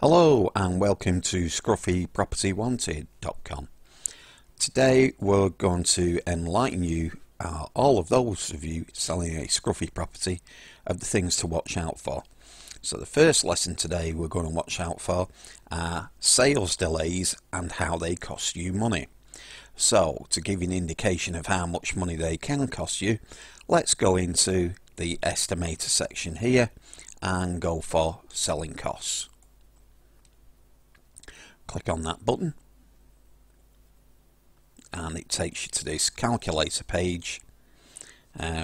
Hello and welcome to ScruffyPropertyWanted.com. Today we're going to enlighten you, all of those of you selling a scruffy property, of the things to watch out for. So the first lesson today we're going to watch out for are sales delays and how they cost you money. So to give you an indication of how much money they can cost you, let's go into the estimator section here and go for selling costs. Click on that button and it takes you to this calculator page,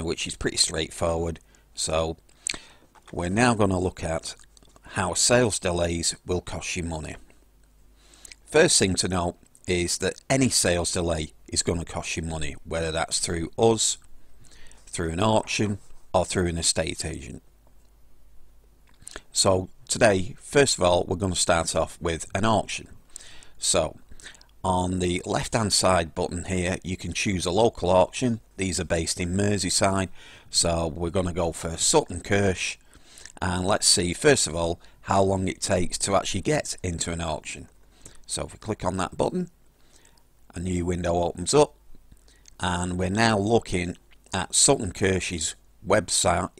which is pretty straightforward. So we're now going to look at how sales delays will cost you money. First thing to note is that any sales delay is going to cost you money, whether that's through us, through an auction, or through an estate agent. So today, first of all, we're going to start off with an auction. So on the left hand side button here, you can choose a local auction. These are based in Merseyside, so we're going to go for Sutton Kirsch, and let's see first of all how long it takes to actually get into an auction. So if we click on that button, a new window opens up and we're now looking at Sutton Kirsch's website.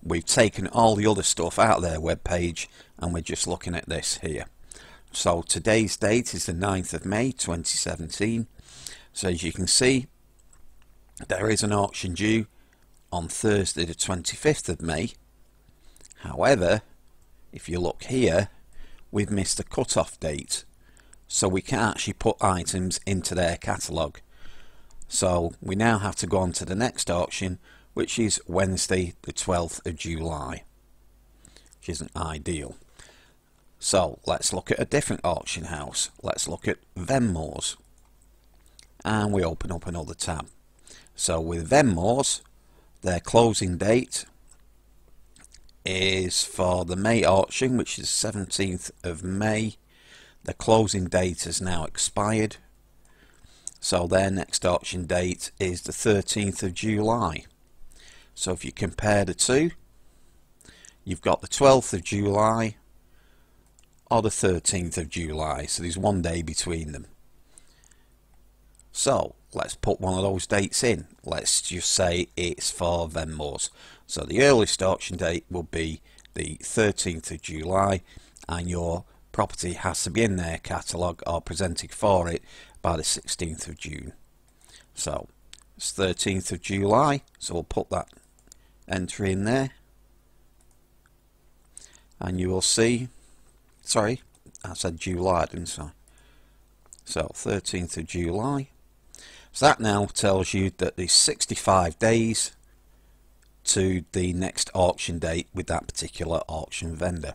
We've taken all the other stuff out of their web page and we're just looking at this here. So today's date is the 9th of May 2017. So as you can see, there is an auction due on Thursday the 25th of May. However, if you look here, we've missed the cut-off date, so we can't actually put items into their catalogue. So we now have to go on to the next auction, which is Wednesday the 12th of July, which isn't ideal. So let's look at a different auction house. Let's look at Venmore's, and we open up another tab. So with Venmore's, their closing date is for the May auction, which is 17th of May. The closing date has now expired, so their next auction date is the 13th of July. So if you compare the two, you've got the 12th of July or the 13th of July, so there's one day between them. So let's put one of those dates in. Let's just say it's for Venmore's. So the earliest auction date will be the 13th of July, and your property has to be in their catalogue or presented for it by the 16th of June. So it's 13th of July, so we'll put that entry in there, and you will see, sorry, I said July, didn't I? So 13th of July. So that now tells you that there's 65 days to the next auction date with that particular auction vendor.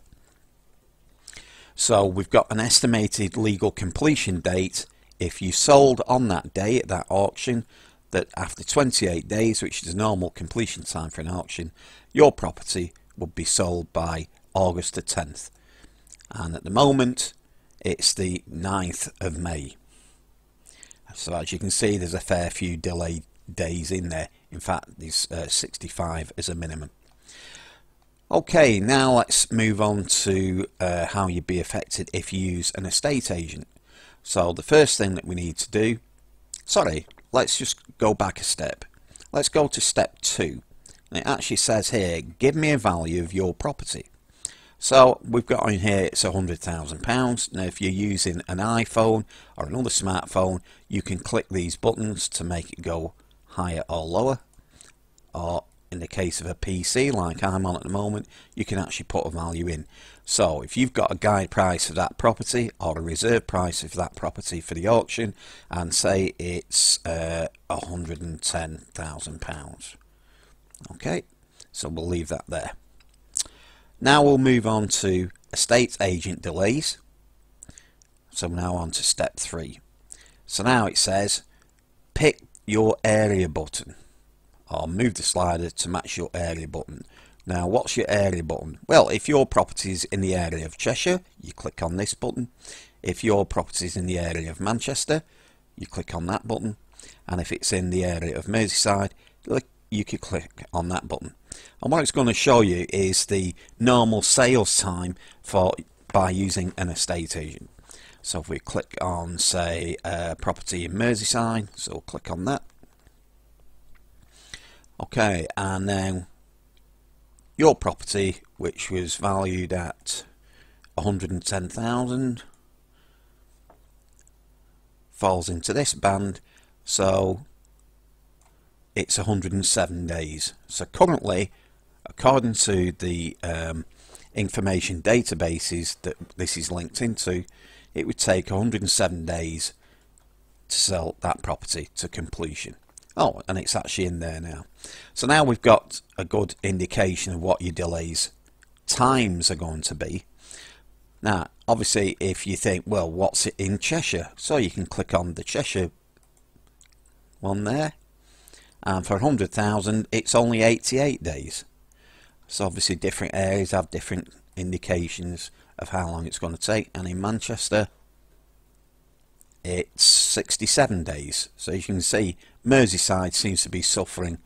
So we've got an estimated legal completion date if you sold on that day at that auction, that after 28 days, which is the normal completion time for an auction, your property would be sold by August the 10th. And at the moment it's the 9th of May. So as you can see, there's a fair few delayed days in there. In fact, there's 65 as a minimum. Okay, now let's move on to how you'd be affected if you use an estate agent. So the first thing that we need to do, let's just go back a step. Let's go to step 2. And it actually says here, give me a value of your property. So we've got in here it's £100,000. Now if you're using an iPhone or another smartphone, you can click these buttons to make it go higher or lower, or in the case of a PC like I'm on at the moment, you can actually put a value in. So if you've got a guide price of that property or a reserve price of that property for the auction, and say it's £110,000. Okay, so we'll leave that there. Now we'll move on to estate agent delays. So now on to step 3. So now it says pick your area button, or move the slider to match your area button. Now what's your area button? Well, if your property is in the area of Cheshire, you click on this button. If your property is in the area of Manchester, you click on that button. And if it's in the area of Merseyside, you could click on that button. And what it's going to show you is the normal sales time for by using an estate agent. So if we click on, say, property in Merseyside, so we'll click on that. Okay, and now your property, which was valued at 110,000, falls into this band, so it's 107 days. So currently, according to the information databases that this is linked into, it would take 107 days to sell that property to completion. Oh, and it's actually in there now. So now we've got a good indication of what your delays times are going to be. Now, obviously, if you think, well, what's it in Cheshire? So you can click on the Cheshire one there. And for 100,000, it's only 88 days. So obviously, different areas have different indications of how long it's going to take. And in Manchester, it's 67 days. So you can see Merseyside seems to be suffering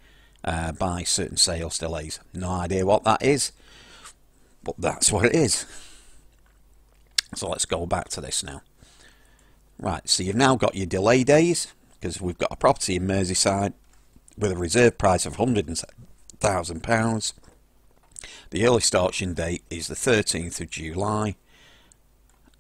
by certain sales delays. No idea what that is, but that's what it is. So let's go back to this now. Right, so you've now got your delay days, because we've got a property in Merseyside with a reserve price of £100,000. The earliest auction date is the 13th of July,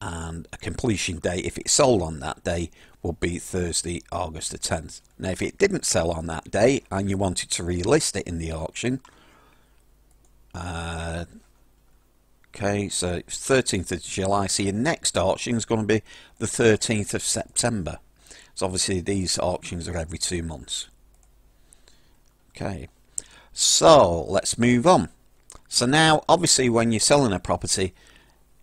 and a completion date, if it's sold on that day, will be Thursday, August the 10th. Now, if it didn't sell on that day and you wanted to relist it in the auction, okay, so it's 13th of July, so your next auction is going to be the 13th of September. So obviously these auctions are every 2 months. Okay, so let's move on. So now, obviously, when you're selling a property,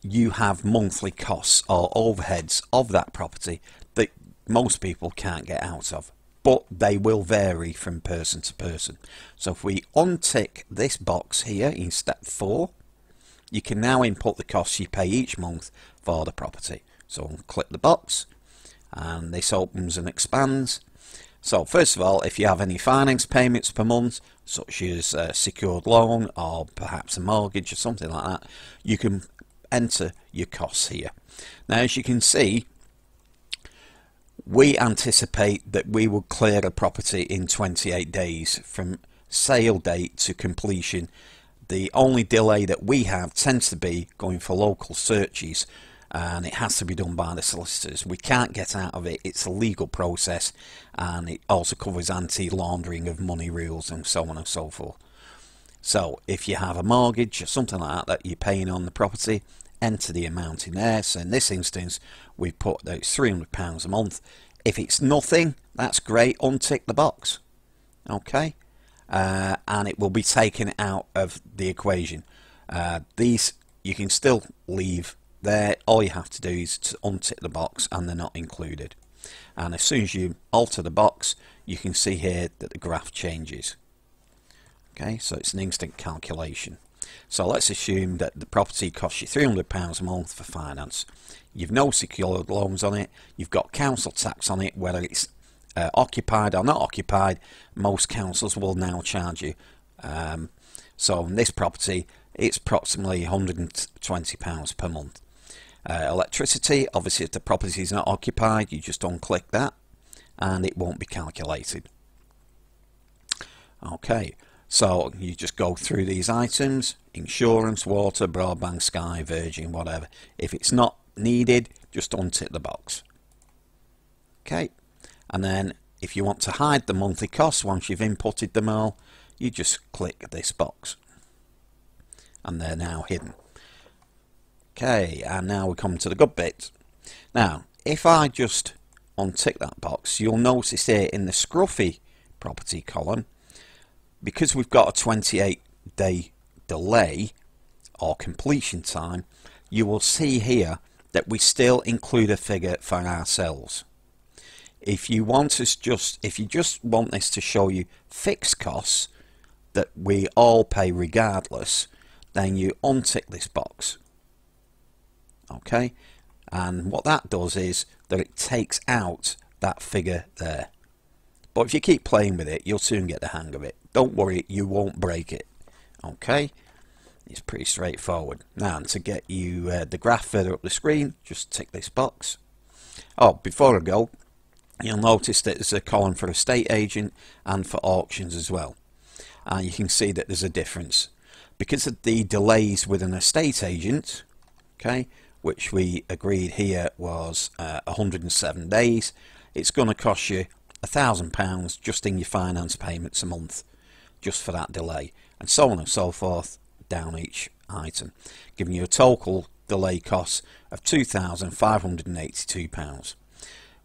you have monthly costs or overheads of that property that most people can't get out of, but they will vary from person to person. So if we untick this box here in step 4, you can now input the costs you pay each month for the property. So click the box and this opens and expands. So first of all, if you have any finance payments per month, such as a secured loan or perhaps a mortgage or something like that, you can enter your costs here. Now, as you can see, we anticipate that we will clear a property in 28 days from sale date to completion. The only delay that we have tends to be going for local searches, and it has to be done by the solicitors. We can't get out of it. It's a legal process, and it also covers anti-laundering of money rules and so on and so forth. So if you have a mortgage or something like that you're paying on the property, enter the amount in there. So in this instance, we put that it's £300 a month. If it's nothing, that's great. Untick the box. Okay, and it will be taken out of the equation. These you can still leave there. All you have to do is to untick the box, and they're not included. And as soon as you alter the box, you can see here that the graph changes. Okay, so it's an instant calculation. So let's assume that the property costs you £300 a month for finance. You've no secured loans on it. You've got council tax on it, whether it's occupied or not occupied. Most councils will now charge you. So on this property, it's approximately £120 per month. Electricity, obviously if the property is not occupied, you just unclick that and it won't be calculated. Okay, so you just go through these items: insurance, water, broadband, Sky, Virgin, whatever. If it's not needed, just untick the box. Okay, and then if you want to hide the monthly costs once you've inputted them all, you just click this box and they're now hidden. Okay, and now we come to the good bit. Now, if I just untick that box, you'll notice here in the Scruffy Property column, because we've got a 28-day delay or completion time, you will see here that we still include a figure for ourselves. If you just want this to show you fixed costs that we all pay regardless, then you untick this box. Okay, and what that does is that it takes out that figure there. But if you keep playing with it, you'll soon get the hang of it. Don't worry, you won't break it. Okay, It's pretty straightforward. Now, to get you the graph further up the screen, just tick this box. Oh, before I go, you'll notice that there's a column for estate agent and for auctions as well. And you can see that there's a difference. Because of the delays with an estate agent, okay, which we agreed here was 107 days, it's going to cost you £1,000 just in your finance payments a month, just for that delay, and so on and so forth down each item, giving you a total delay cost of £2,582.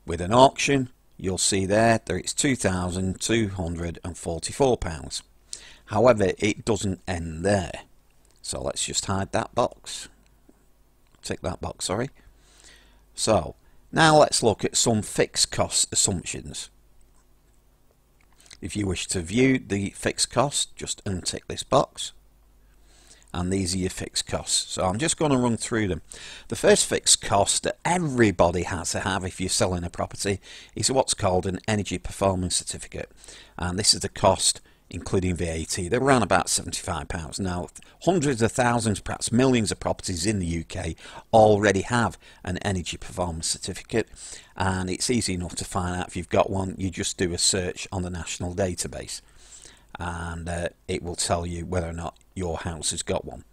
With an auction, you'll see there that it's £2,244. However, it doesn't end there. So let's just hide that box. Tick that box, sorry. So now let's look at some fixed cost assumptions. If you wish to view the fixed cost, just untick this box. And these are your fixed costs. So I'm just going to run through them. The first fixed cost that everybody has to have if you're selling a property is what's called an energy performance certificate. And this is the cost including VAT. They're around about £75. Now, hundreds of thousands, perhaps millions of properties in the UK already have an energy performance certificate, and it's easy enough to find out if you've got one. You just do a search on the national database, and it will tell you whether or not your house has got one.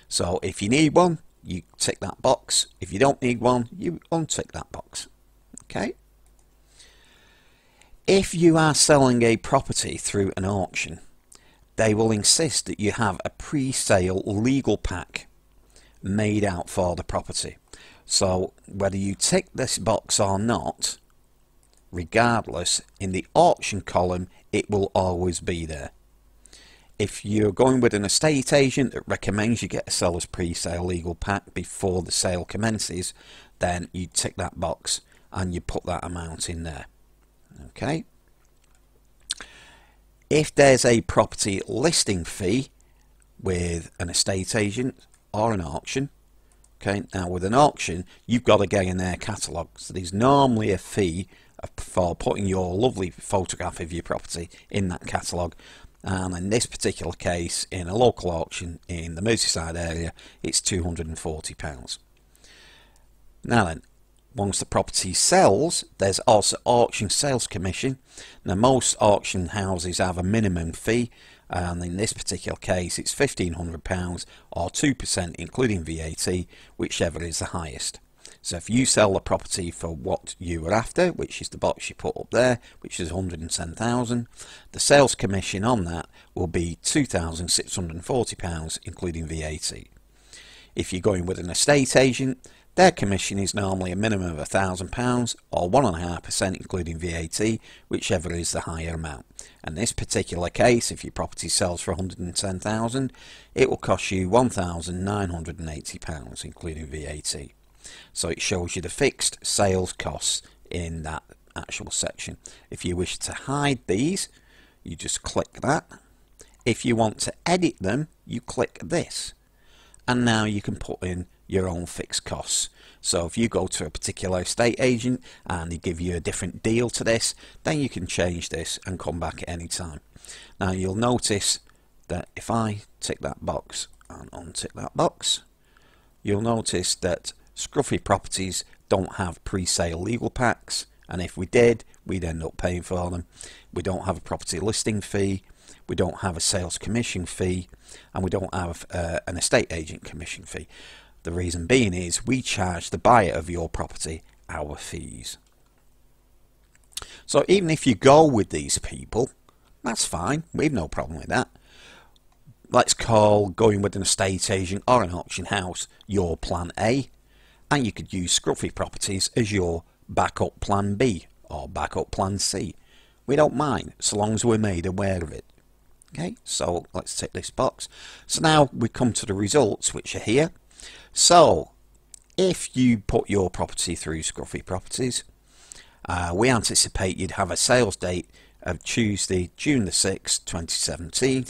So if you need one, you tick that box. If you don't need one, you untick that box. Okay. If you are selling a property through an auction, they will insist that you have a pre-sale legal pack made out for the property. So whether you tick this box or not, regardless, in the auction column it will always be there. If you're going with an estate agent that recommends you get a seller's pre-sale legal pack before the sale commences, then you tick that box and you put that amount in there. Okay. If there's a property listing fee with an estate agent or an auction, okay, now with an auction you've got to get in their catalogue, so there's normally a fee for putting your lovely photograph of your property in that catalogue, and in this particular case in a local auction in the Merseyside area it's £240. Now then, once the property sells, there's also auction sales commission. Now most auction houses have a minimum fee, and in this particular case it's £1,500 or 2% including VAT, whichever is the highest. So if you sell the property for what you were after, which is the box you put up there, which is 110,000, the sales commission on that will be £2,640 including VAT. If you're going with an estate agent, their commission is normally a minimum of £1,000 or 1.5% including VAT, whichever is the higher amount. In this particular case, if your property sells for 110,000, it will cost you £1,980 including VAT. So it shows you the fixed sales costs in that actual section. If you wish to hide these, you just click that. If you want to edit them, you click this. And now you can put in your own fixed costs. So if you go to a particular estate agent and they give you a different deal to this, then you can change this and come back at any time. Now you'll notice that if I tick that box and untick that box, you'll notice that Scruffy Properties don't have pre-sale legal packs, and if we did, we'd end up paying for them. We don't have a property listing fee, we don't have a sales commission fee, and we don't have an estate agent commission fee. The reason being is we charge the buyer of your property our fees. So even if you go with these people, that's fine, we've no problem with that. Let's call going with an estate agent or an auction house your plan A, and you could use Scruffy Properties as your backup plan B or backup plan C. We don't mind, so long as we're made aware of it. Okay, so let's tick this box. So now we come to the results, which are here. So if you put your property through Scruffy Properties, we anticipate you'd have a sales date of Tuesday, June the 6th, 2017.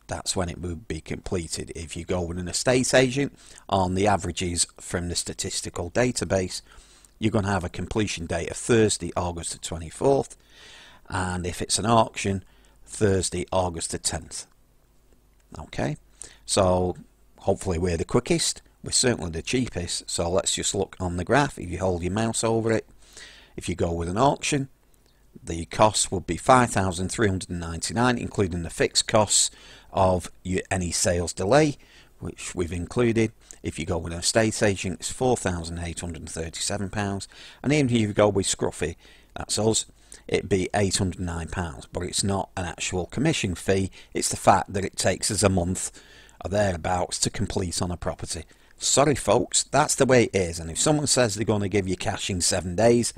That's when it would be completed. If you go with an estate agent, on the averages from the statistical database, you're going to have a completion date of Thursday, August the 24th, and if it's an auction, Thursday, August the 10th. Okay, so hopefully we're the quickest, we're certainly the cheapest. So let's just look on the graph. If you hold your mouse over it, if you go with an auction, the cost would be $5,399, including the fixed costs of any sales delay, which we've included. If you go with an estate agent, it's £4,837, and even if you go with Scruffy, that's us, it'd be £809. But it's not an actual commission fee, it's the fact that it takes us a month or thereabouts to complete on a property. Sorry folks, that's the way it is. And if someone says they're going to give you cash in 7 days,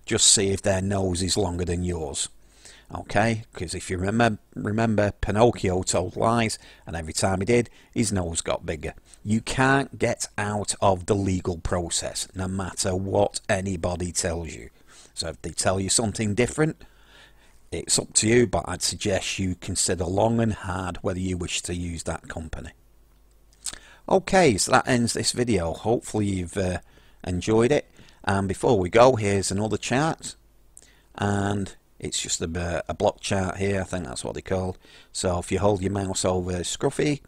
just see if their nose is longer than yours. Okay, because if you remember Pinocchio told lies, and every time he did, his nose got bigger. You can't get out of the legal process, no matter what anybody tells you. So if they tell you something different, it's up to you, but I'd suggest you consider long and hard whether you wish to use that company. Okay, so that ends this video. Hopefully you've enjoyed it. And before we go, here's another chart, and it's just a block chart here. I think that's what they're called. So if you hold your mouse over Scruffy,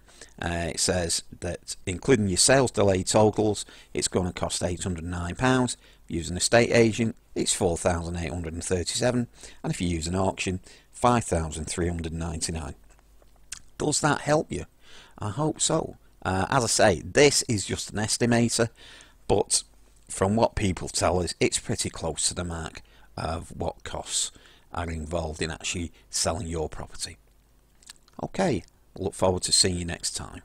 it says that including your sales delay totals, it's going to cost £809. Use an estate agent, it's £4,837, and if you use an auction, £5,399. Does that help you? I hope so. As I say, this is just an estimator, but from what people tell us, it's pretty close to the mark of what costs are involved in actually selling your property. Okay, look forward to seeing you next time.